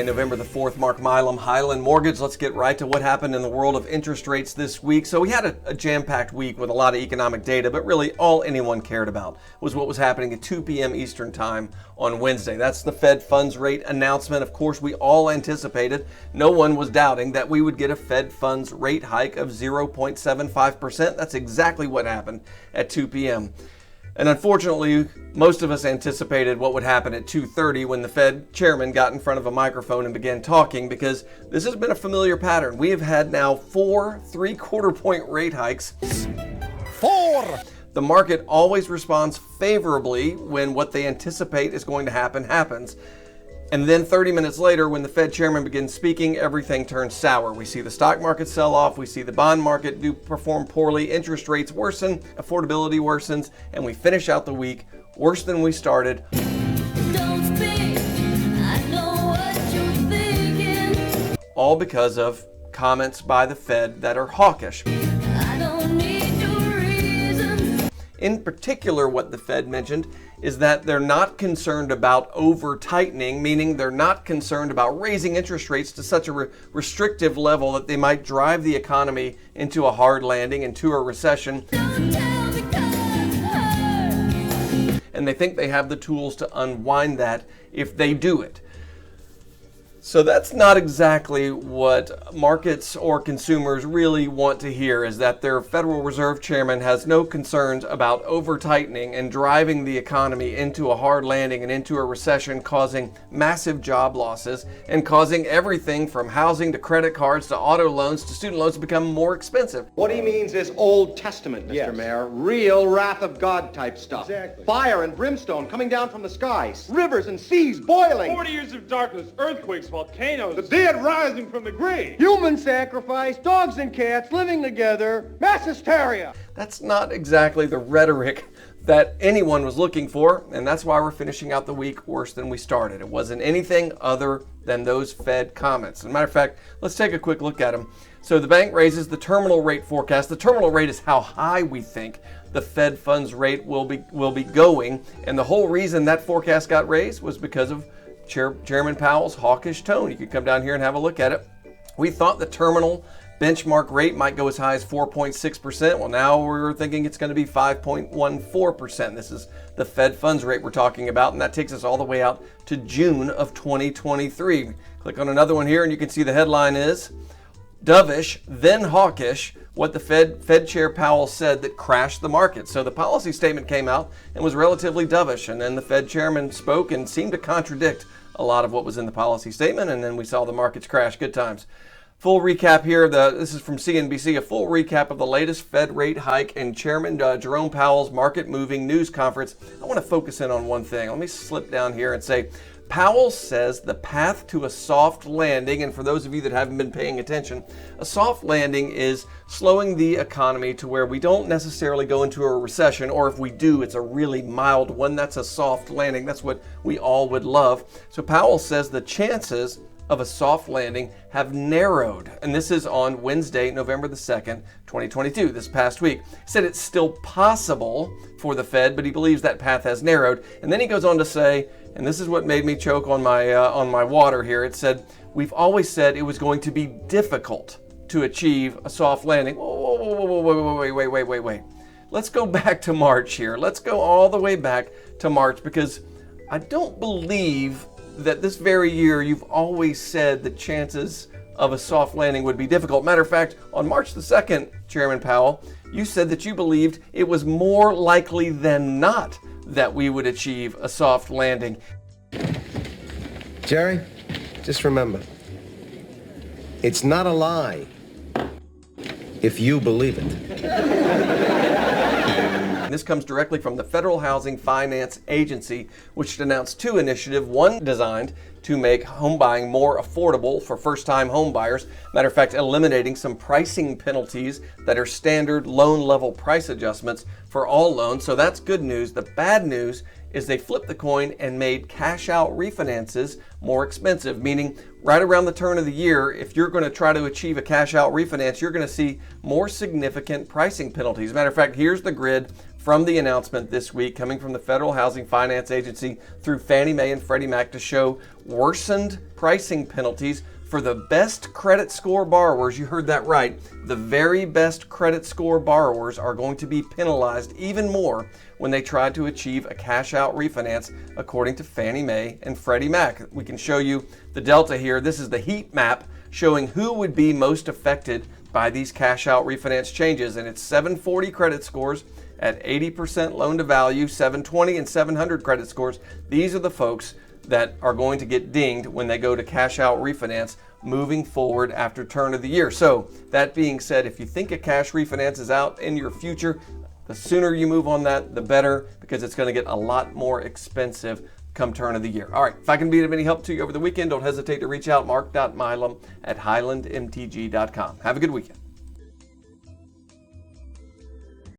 Friday, November the 4th. Mark Milam, Highland Mortgage. Let's get right to what happened in the world of interest rates this week. So we had a jam-packed week with a lot of economic data, but really all anyone cared about was what was happening at 2 p.m. Eastern time on Wednesday. That's the Fed funds rate announcement. Of course, we all anticipated, no one was doubting that we would get a Fed funds rate hike of 0.75%. That's exactly what happened at 2 p.m. And unfortunately, most of us anticipated what would happen at 2:30 when the Fed chairman got in front of a microphone and began talking, because this has been a familiar pattern. We have had now 4 3/4 point rate hikes. 4! The market always responds favorably when what they anticipate is going to happen happens. And then 30 minutes later, when the Fed chairman begins speaking, everything turns sour. We see the stock market sell off, we see the bond market perform poorly, interest rates worsen, affordability worsens, and we finish out the week worse than we started. Don't speak, I know what you're thinking. All because of comments by the Fed that are hawkish. I don't need your reasons. In particular, what the Fed mentioned is that they're not concerned about over-tightening, meaning they're not concerned about raising interest rates to such a restrictive level that they might drive the economy into a hard landing, into a recession. Don't tell me 'cause it hurts. And they think they have the tools to unwind that if they do it. So that's not exactly what markets or consumers really want to hear, is that their Federal Reserve Chairman has no concerns about over-tightening and driving the economy into a hard landing and into a recession, causing massive job losses and causing everything from housing to credit cards to auto loans to student loans to become more expensive. What he means is Old Testament, Mr. Yes. Mayor. Real wrath of God type stuff. Exactly. Fire and brimstone coming down from the skies. Rivers and seas boiling. 40 years of darkness, earthquakes, volcanoes. The dead rising from the grave. Human sacrifice, dogs and cats living together, mass hysteria. That's not exactly the rhetoric that anyone was looking for, and that's why we're finishing out the week worse than we started. It wasn't anything other than those Fed comments. As a matter of fact, let's take a quick look at them. So the bank raises the terminal rate forecast. The terminal rate is how high we think the Fed funds rate will be going, and the whole reason that forecast got raised was because of Chairman Powell's hawkish tone. You could come down here and have a look at it. We thought the terminal benchmark rate might go as high as 4.6%. Well, now we're thinking it's going to be 5.14%. This is the Fed funds rate we're talking about, and that takes us all the way out to June of 2023. Click on another one here, and you can see the headline is dovish, then hawkish, what the Fed Chair Powell said that crashed the market. So the policy statement came out and was relatively dovish, and then the Fed Chairman spoke and seemed to contradict a lot of what was in the policy statement, and then we saw the markets crash. Good times. Full recap here. This is from CNBC, a full recap of the latest Fed rate hike and Chairman Jerome Powell's market-moving news conference. I want to focus in on one thing. Let me slip down here and say, Powell says the path to a soft landing, and for those of you that haven't been paying attention, a soft landing is slowing the economy to where we don't necessarily go into a recession, or if we do, it's a really mild one. That's a soft landing. That's what we all would love. So Powell says the chances of a soft landing have narrowed. And this is on Wednesday, November the 2nd, 2022, this past week. He said it's still possible for the Fed, but he believes that path has narrowed. And then he goes on to say, and this is what made me choke on my water here. It said, we've always said it was going to be difficult to achieve a soft landing. Wait. Let's go back to March here. Let's go all the way back to March, because I don't believe that this very year you've always said the chances of a soft landing would be difficult. Matter of fact, on March the 2nd, Chairman Powell, you said that you believed it was more likely than not that we would achieve a soft landing. Jerry, just remember, it's not a lie if you believe it. This comes directly from the Federal Housing Finance Agency, which announced 2 initiatives, one designed to make home buying more affordable for first-time home buyers. Matter of fact, eliminating some pricing penalties that are standard loan-level price adjustments for all loans. So that's good news. The bad news is they flipped the coin and made cash-out refinances more expensive, meaning right around the turn of the year, if you're going to try to achieve a cash-out refinance, you're going to see more significant pricing penalties. Matter of fact, here's the grid from the announcement this week coming from the Federal Housing Finance Agency through Fannie Mae and Freddie Mac to show worsened pricing penalties for the best credit score borrowers. You heard that right. The very best credit score borrowers are going to be penalized even more when they try to achieve a cash out refinance, according to Fannie Mae and Freddie Mac. We can show you the delta here. This is the heat map showing who would be most affected by these cash out refinance changes. And it's 740 credit scores at 80% loan to value, 720 and 700 credit scores. These are the folks that are going to get dinged when they go to cash out refinance moving forward after turn of the year. So that being said, if you think a cash refinance is out in your future, the sooner you move on that, the better, because it's going to get a lot more expensive come turn of the year. All right, if I can be of any help to you over the weekend, don't hesitate to reach out, mark.milam@highlandmtg.com. Have a good weekend.